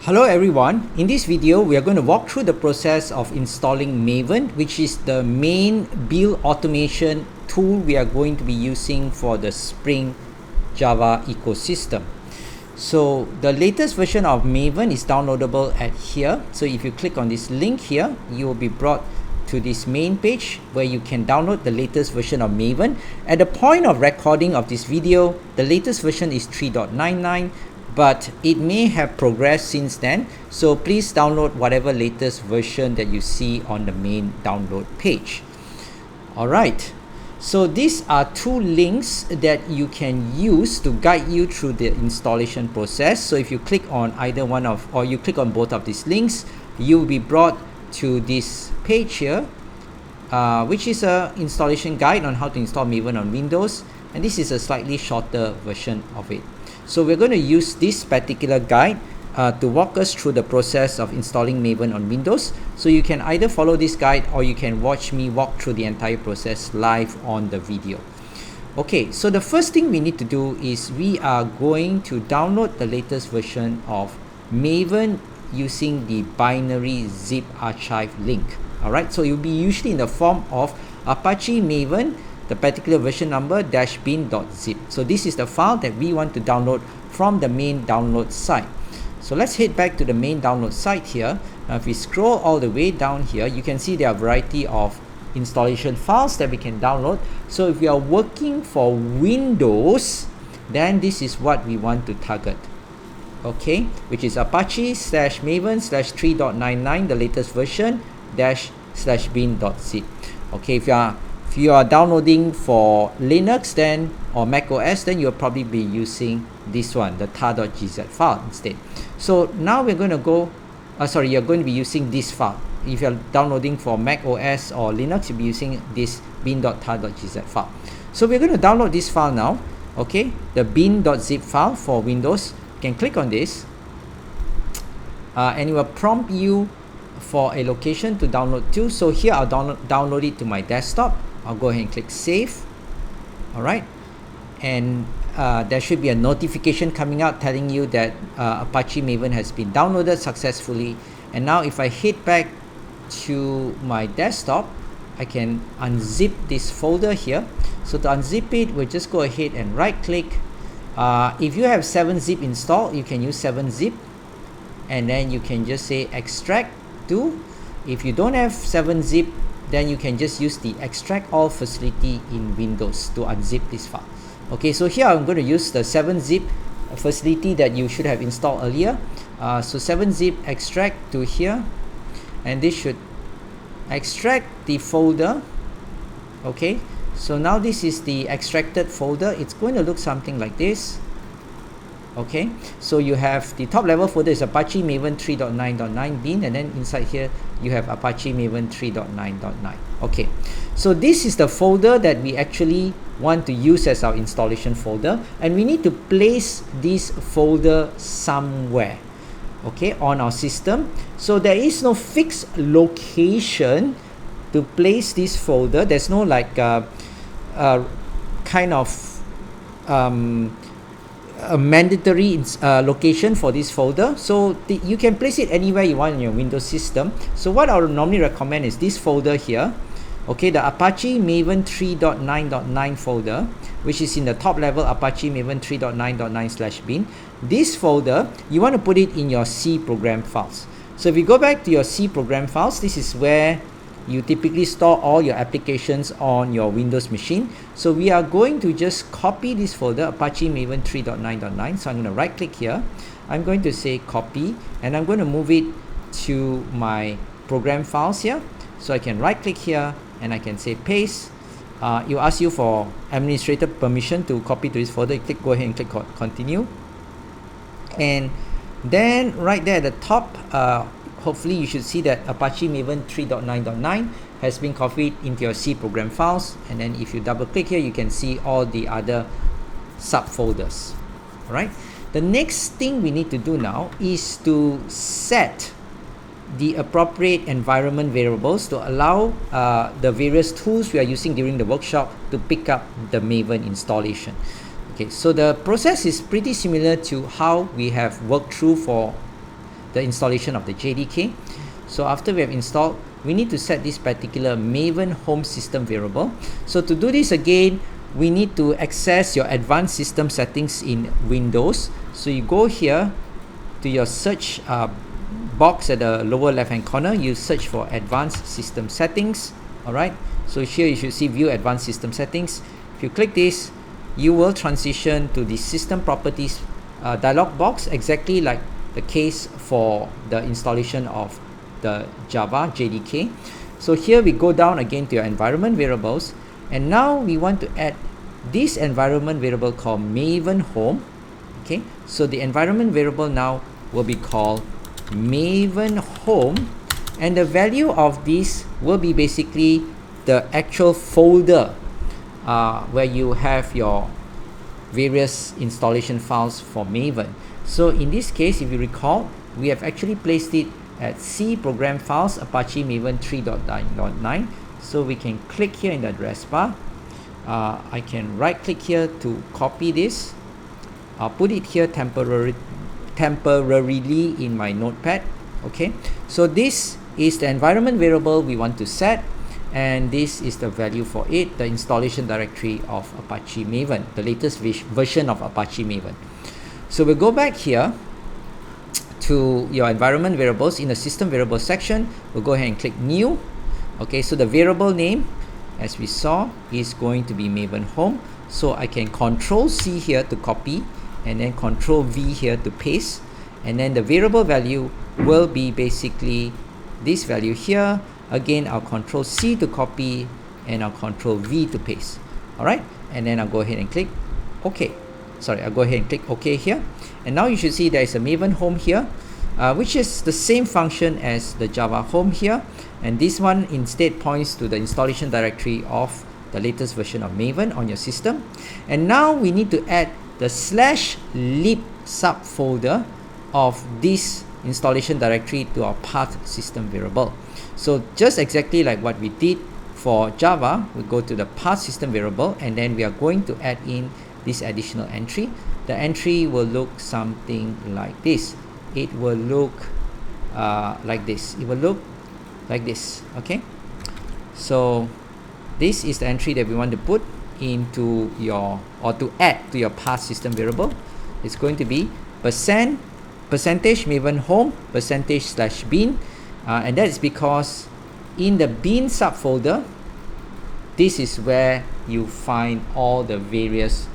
Hello everyone, in this video we are going to walk through the process of installing Maven, which is the main build automation tool we are going to be using for the Spring Java ecosystem. So the latest version of Maven is downloadable at here. So if you click on this link here, you will be brought to this main page where you can download the latest version of Maven. At the point of recording of this video, the latest version is 3.99, but it may have progressed since then, so please download whatever latest version that you see on the main download page. Alright, so these are two links that you can use to guide you through the installation process. So if you click on either one of, or you click on both of these links, you will be brought to this page here, which is a installation guide on how to install Maven on Windows, and this is a slightly shorter version of it. So we're going to use this particular guide to walk us through the process of installing Maven on Windows. So you can either follow this guide or you can watch me walk through the entire process live on the video. Okay, so the first thing we need to do is we are going to download the latest version of Maven using the binary zip archive link. Alright, so it will be usually in the form of Apache Maven, the particular version number -bin.zip. So this is the file that we want to download from the main download site. So let's head back to the main download site here. Now if we scroll all the way down here, you can see there are a variety of installation files that we can download. So if we are working for Windows, then this is what we want to target. Okay, which is Apache /Maven /3.99, the latest version /bin.zip. Okay, if you are downloading for Linux then or Mac OS, then you'll probably be using this one, the tar.gz file instead. So now we're going to go, you're going to be using this file. If you're downloading for Mac OS or Linux, you'll be using this bin.tar.gz file. So we're going to download this file now, okay, the bin.zip file for Windows. You can click on this and it will prompt you for a location to download to. So here I'll download it to my desktop. I'll go ahead and click save. Alright, and there should be a notification coming out telling you that Apache Maven has been downloaded successfully. And now if I head back to my desktop, I can unzip this folder here. So to unzip it, we'll just go ahead and right click. If you have 7-zip installed, you can use 7-zip, and then you can just say extract to. If you don't have 7-zip, then you can just use the extract all facility in Windows to unzip this file. Okay, so here I'm going to use the 7-zip facility that you should have installed earlier. So 7-zip extract to here, and this should extract the folder. Okay, so now this is the extracted folder. It's going to look something like this. Okay, so you have the top level folder is Apache Maven 3.9.9 bin, and then inside here you have Apache Maven 3.9.9. okay, so this is the folder that we actually want to use as our installation folder, and we need to place this folder somewhere, okay, on our system. So there is no fixed location to place this folder. There's no like kind of a mandatory location for this folder, so you can place it anywhere you want in your Windows system. So what I would normally recommend is this folder here, okay, the Apache Maven 3.9.9 folder, which is in the top level Apache Maven 3.9.9/bin. This folder, you want to put it in your C program files. So if you go back to your C program files, this is where you typically store all your applications on your Windows machine. So we are going to just copy this folder, Apache Maven 3.9.9. So I'm going to right click here. I'm going to say copy, and I'm going to move it to my program files here. So I can right click here and I can say paste. It will ask you for administrator permission to copy to this folder. Go ahead and click continue. And then right there at the top, hopefully you should see that Apache Maven 3.9.9 has been copied into your C program files, and then if you double click here, you can see all the other subfolders. Alright, the next thing we need to do now is to set the appropriate environment variables to allow the various tools we are using during the workshop to pick up the Maven installation. Okay, so the process is pretty similar to how we have worked through for the installation of the JDK. So after we have installed, we need to set this particular Maven home system variable. So to do this again, we need to access your advanced system settings in Windows. So you go here to your search box at the lower left hand corner, you search for advanced system settings. Alright, so here you should see view advanced system settings. If you click this, you will transition to the system properties dialog box, exactly like the case for the installation of the Java JDK. So here we go down again to your environment variables, and now we want to add this environment variable called Maven home. Okay, so the environment variable now will be called Maven home, and the value of this will be basically the actual folder where you have your various installation files for Maven. So in this case, if you recall, we have actually placed it at C program files Apache Maven 3.9.9. So we can click here in the address bar. I can right click here to copy this. I'll put it here temporarily in my notepad. Okay, so this is the environment variable we want to set, and this is the value for it, the installation directory of Apache Maven, the latest version of Apache Maven. So we'll go back here to your environment variables. In the system variable section, we'll go ahead and click new. Okay, so the variable name, as we saw, is going to be Maven home. So I can Control C here to copy, and then Control V here to paste, and then the variable value will be basically this value here. Again, I'll Control C to copy, and I'll Control V to paste. Alright, and then I'll go ahead and click OK. I'll go ahead and click OK here, and now you should see there is a Maven home here, which is the same function as the Java home here, and this one instead points to the installation directory of the latest version of Maven on your system. And now we need to add the /lib subfolder of this installation directory to our path system variable. So just exactly like what we did for Java, we go to the path system variable, and then we are going to add in this additional entry. The entry will look something like this. It will look like this. It will look like this. Okay, so this is the entry that we want to put into your, or to add to your path system variable. It's going to be percentage Maven home %/bin, and that is because in the bin subfolder, this is where you find all the various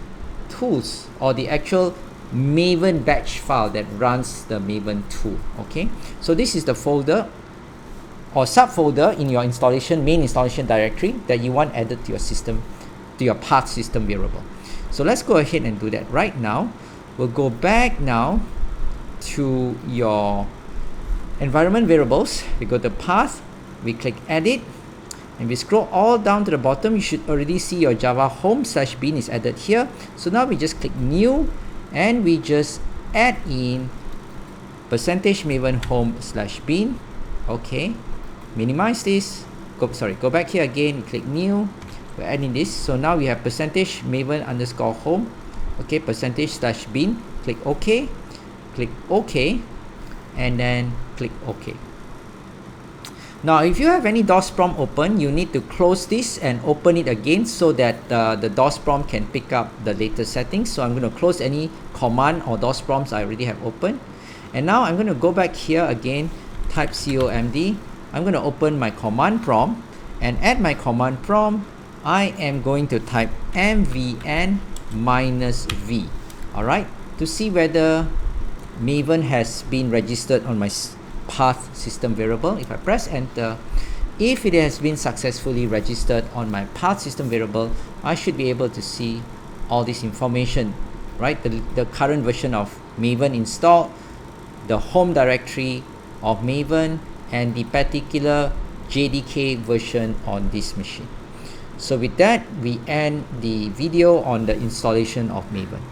tools, or the actual Maven batch file that runs the Maven tool. Okay, so this is the folder or subfolder in your main installation directory that you want added to your system, to your path system variable. So let's go ahead and do that right now. We'll go back now to your environment variables. We go to path, we click edit, and we scroll all down to the bottom. You should already see your Java home/bin is added here. So now we just click new, and we just add in %Maven home/bin. Okay, minimize this. Go back here again, click new, we're adding this. So now we have %Maven_home. Okay, %/bin. Click OK, click OK, and then click OK. Now if you have any DOS prompt open, you need to close this and open it again so that the DOS prompt can pick up the latest settings. So I'm going to close any command or DOS prompts I already have open, and now I'm going to go back here again, type COMD. I'm going to open my command prompt, and at my command prompt I am going to type mvn -v, alright, to see whether Maven has been registered on my path system variable. If I press enter, if it has been successfully registered on my path system variable, I should be able to see all this information, right? The current version of Maven installed, the home directory of Maven, and the particular JDK version on this machine. So with that, we end the video on the installation of Maven.